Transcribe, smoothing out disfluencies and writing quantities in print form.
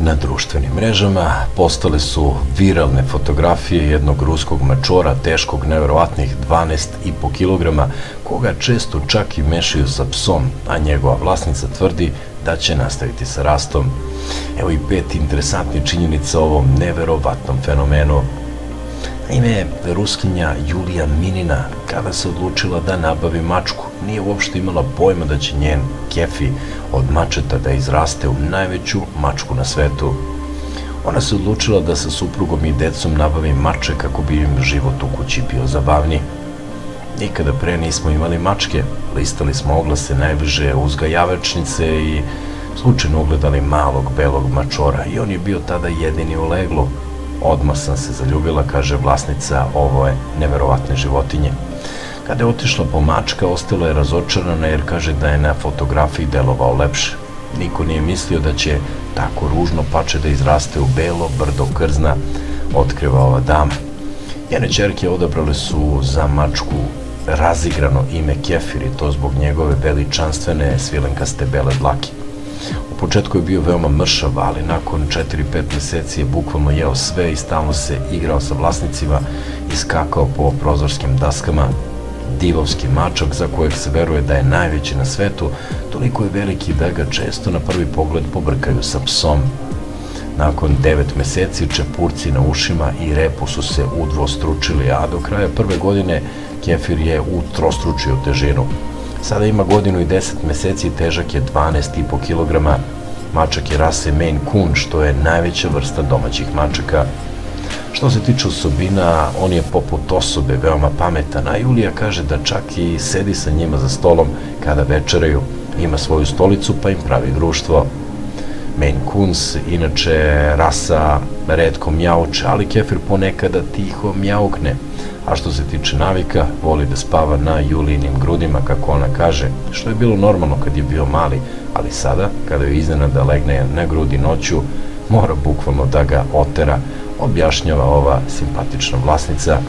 Na društvenim mrežama postale su viralne fotografije jednog ruskog mačora teškog neverovatnih 12,5 kg, koga često čak i mešaju sa psom, a njegova vlasnica tvrdi da će nastaviti sa rastom. Evo i 5 interesantnih činjenica o ovom neverovatnom fenomenu. Naime, Ruskinja Julija Minina, kada se odlučila da nabavi mačku, nije uopšte imala pojma da će njen Kefi od mačeta da izraste u najveću mačku na svetu. Ona se odlučila da sa suprugom i decom nabavi mače kako bi im život u kući bio zabavniji. Nikada pre nismo imali mačke, listali smo oglase najbliže uzgajavačnice i slučajno ugledali malog belog mačora i on je bio tada jedini u leglu. Odmah sam se zaljubila, kaže vlasnica ove neverovatne životinje. Kada je otišla po mačka, ostala je razočarana jer kaže da je na fotografiji delovao lepše. Niko nije mislio da će tako ružno pače da izraste u belo brdo krzna, otkriva ova dama. Njene ćerke odabrale su za mačku razigrano ime Kefir i to zbog njegove veličanstvene svilenkaste bele dlake. U početku je bio veoma mršav, ali nakon 4-5 meseci je bukvalno jeo sve i stalno se igrao sa vlasnicima i skakao po prozorskim daskama. Divovski mačak, za kojeg se veruje da je najveći na svetu, toliko je veliki da ga često na prvi pogled pobrkaju sa psom. Nakon 9 meseci čepurci na ušima i repu su se udvostručili, a do kraja prve godine Kefir je utrostručio težinu. Sada ima godinu i 10 meseci i težak je 12,5 kg. Mačak je rase Maine Coon, što je najveća vrsta domaćih mačaka. Što se tiče osobina, on je poput osobe veoma pametan, a Julija kaže da čak i sedi sa njima za stolom kada večeraju. Ima svoju stolicu pa im pravi društvo. Maine Coons, inače rasa, retko mjauče, ali Kefir ponekada tiho mjaukne. A što se tiče navika, voli da spava na Julijinim grudima, kako ona kaže, što je bilo normalno kad je bio mali, ali sada, kada joj iznenada legne na grudi noću, mora bukvalno da ga otera, objašnjava ova simpatična vlasnica.